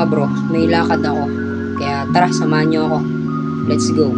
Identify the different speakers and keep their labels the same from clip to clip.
Speaker 1: mga bro, may lakad ako. Kaya tara, samahan nyo ako. Let's go.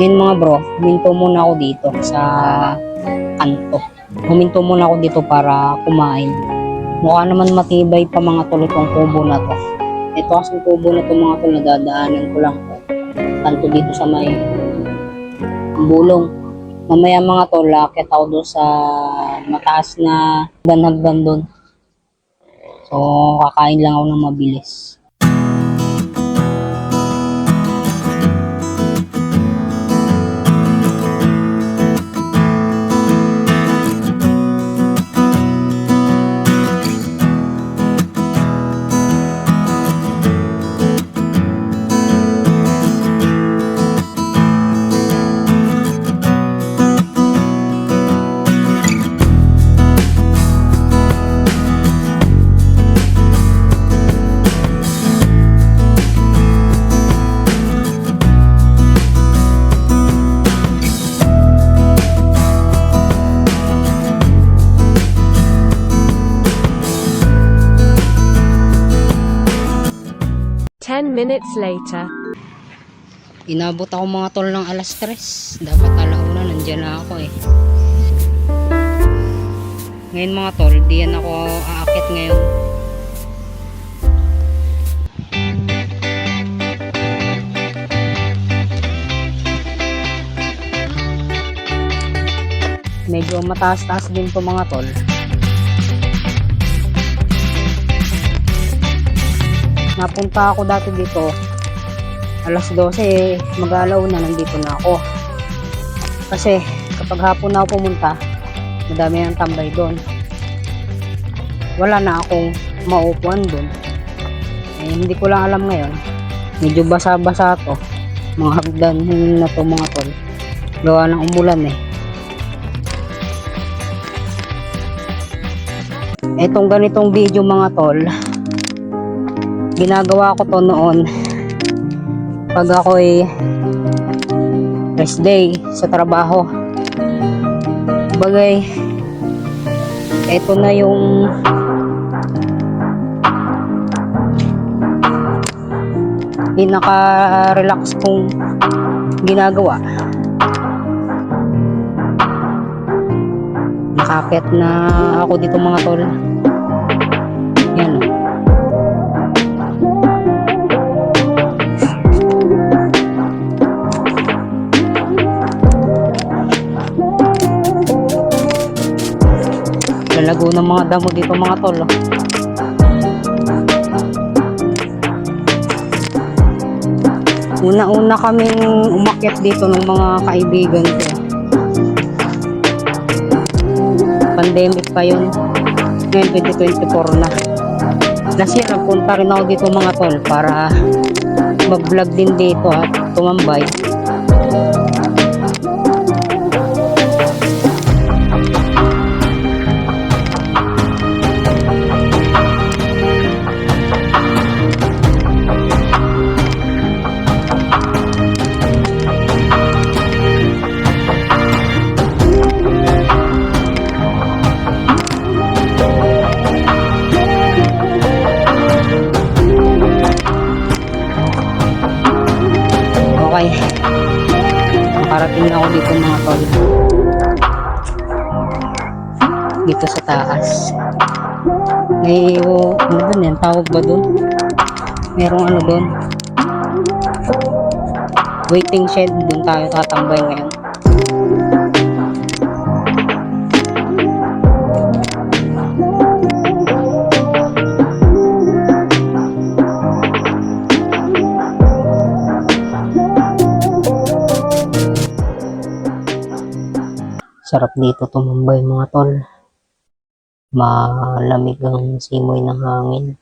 Speaker 1: Yun mga bro, huminto muna ako dito sa kanto. Huminto muna ako dito para kumain. Mukha naman matibay pa mga tol itong kubo na to. Ito kasing kubo na to mga tol, nadadaanan ko lang to. Kanto dito sa may bulong. Mamaya mga tol, akit ako doon sa mataas na banhagdan doon. So, kakain lang ako ng mabilis.
Speaker 2: 10 minutes later.
Speaker 1: Inabot ako mga tol ng alas 3. Dapat alauna, nandiyan na ako eh. Ngayon mga tol, diyan ako aakit ngayon. Medyo mataas-taas din to mga tol. Napunta ako dati dito alas 12, mag-alauna nandito na ako. Kasi kapag hapon na ako pumunta, madami ng tambay doon. Wala na akong maupuan doon. Eh, hindi ko lang alam ngayon. Medyo basa-basa to. Mga hagdan na to mga tol. Gawa ng umulan eh. Etong ganitong video mga tol, ginagawa ko to noon pag ako'y rest day sa trabaho. Bagay, eto na yung pinaka-relax kong ginagawa. Nakakit na ako dito mga tol. Yan. Lalago ng mga damo dito mga tol. Una-una kaming umakyat dito ng mga kaibigan ko. Pandemic pa yun. Ngayon 2024 na. Last year nagpunta rin ako dito mga tol para mag-vlog din dito at tumambay. Nakarating na ako dito mga tol. Dito sa taas. May, ano ba yan? Tawag ba dun? Merong ano dun? Waiting shed. Dun tayo tatambay ngayon. Sarap dito tumambay mga tol. Malamig ang simoy ng hangin.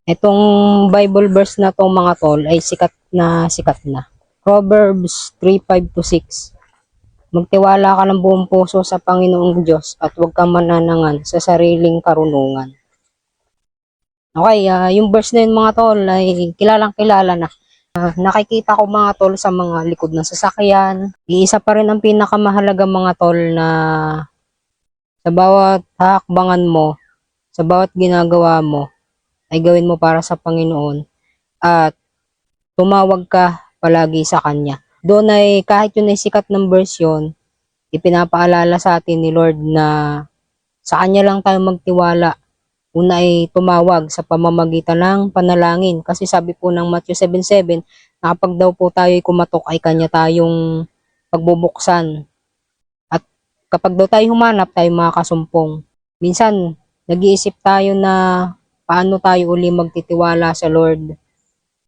Speaker 1: Itong Bible verse na tong mga tol ay sikat na sikat na. Proverbs 3:5-6. Magtiwala ka ng buong puso sa Panginoong Diyos at huwag kang mananangan sa sariling karunungan. Okay, yung verse na yun mga tol ay kilalang kilala na. Nakikita ko mga tol sa mga likod ng sasakyan. Iisa pa rin ang pinakamahalaga mga tol na sa bawat hakbangan mo, sa bawat ginagawa mo, ay gawin mo para sa Panginoon at tumawag ka palagi sa Kanya. Doon ay kahit yun ay sikat ng verse yun, ipinapaalala sa atin ni Lord na sa Kanya lang tayo magtiwala. Una ay tumawag sa pamamagitan ng panalangin. Kasi sabi po ng Matthew 7:7, na kapag daw po tayo ay kumatok ay Kanya tayong pagbubuksan. At kapag daw tayo humanap, tayo makakasumpong. Minsan, nag-iisip tayo na paano tayo uli magtitiwala sa Lord?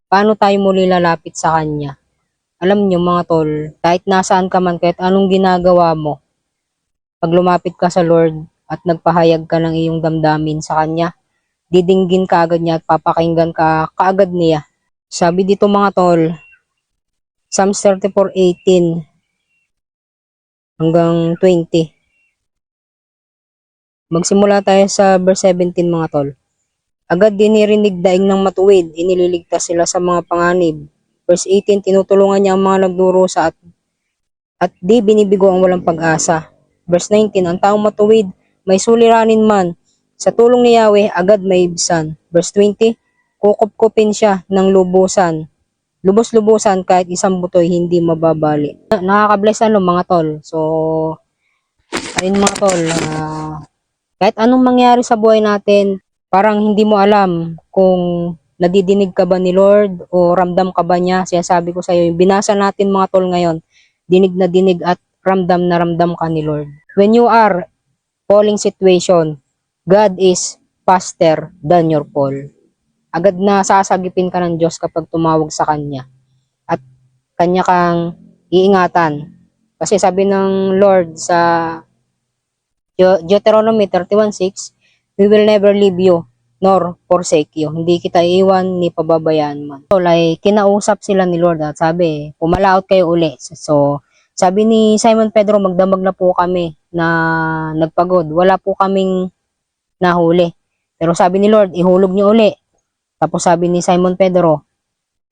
Speaker 1: Paano tayo muli lalapit sa Kanya? Alam nyo mga tol, kahit nasaan ka man, kahit anong ginagawa mo, pag lumapit ka sa Lord at nagpahayag ka ng iyong damdamin sa Kanya, didinggin ka agad niya at papakinggan ka kaagad niya. Sabi dito mga tol, Psalms 34:18 hanggang 20. Magsimula tayo sa verse 17 mga tol. Agad dinirinig daing ng matuwid, inililigtas sila sa mga panganib. Verse 18, tinutulungan niya ang mga nagdurusa at di binibigo ang walang pag-asa. Verse 19, ang taong matuwid, may suliranin man. Sa tulong ni Yahweh, agad may ibsan. Verse 20, kukupkupin siya ng lubusan. Lubos-lubusan kahit isang butoy hindi mababali. Nakaka-bless mga tol. So, ayun mga tol, kahit anong mangyari sa buhay natin, parang hindi mo alam kung nadidinig ka ba ni Lord o ramdam ka ba niya. Sinasabi ko sa iyo, binasa natin mga tol ngayon, dinig na dinig at ramdam na ramdam ka ni Lord. When you are falling situation, God is faster than your fall. Agad na sasagipin ka ng Diyos kapag tumawag sa Kanya. At Kanya kang iingatan. Kasi sabi ng Lord sa Deuteronomy 31:6, we will never leave you nor forsake you. Hindi kita iiwan ni pababayaan man. So, like, kinausap sila ni Lord at sabi, pumalaot kayo uli. So, sabi ni Simon Pedro, magdamag na po kami na nagpagod. Wala po kaming nahuli. Pero sabi ni Lord, ihulog niyo uli. Tapos sabi ni Simon Pedro,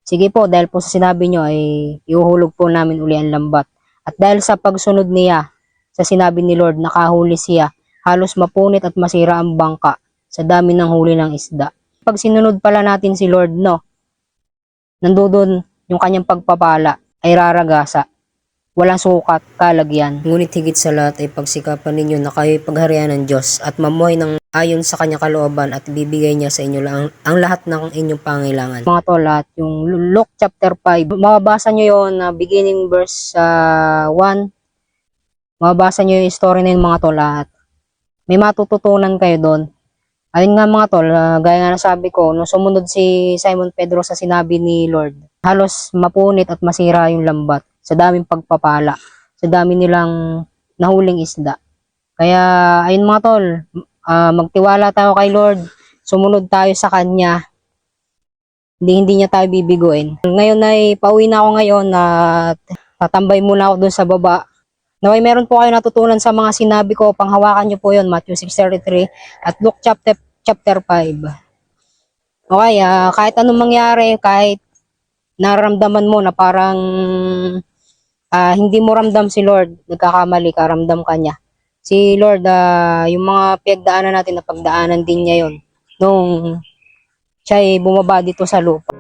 Speaker 1: sige po, dahil po sa sinabi niyo ay ihuhulog po namin uli ang lambat. At dahil sa pagsunod niya sa sinabi ni Lord, nakahuli siya. Halos mapunit at masira ang bangka sa dami ng huli ng isda. Pag sinunod pala natin si Lord, no, nandoon yung kanyang pagpapala ay raragasa. Walang sukat, kalagyan. Ngunit higit sa lahat ay pagsikapan ninyo na kayo'y pagharian ng Diyos at mamuhay ng ayon sa kanyang kalooban at bibigay niya sa inyo lang ang lahat ng inyong pangailangan. Mga tol, at yung Luke chapter 5, mababasa nyo yun na beginning verse 1. Mababasa nyo yung story na yun mga tol, at may matututunan kayo doon. Ayun nga mga tol, gaya nga nasabi ko, nung sumunod si Simon Pedro sa sinabi ni Lord, halos mapunit at masira yung lambat sa daming pagpapala, sa dami nilang nahuling isda. Kaya ayun mga tol, magtiwala tayo kay Lord, sumunod tayo sa Kanya, Hindi niya tayo bibiguin. Ngayon ay pauwi na ako ngayon na tatambay muna ako dun sa baba. Naway meron po kayo natutunan sa mga sinabi ko. Panghawakan niyo po yon, Matthew 6:33 at Luke chapter 5. Okay, kahit anong mangyari, kahit nararamdaman mo na parang hindi mo ramdam si Lord, nagkakamali ka, ramdam ka niya. Si Lord, yung mga pinagdaanan natin, na pagdaanan din niya yon nung siya ay bumaba dito sa lupa.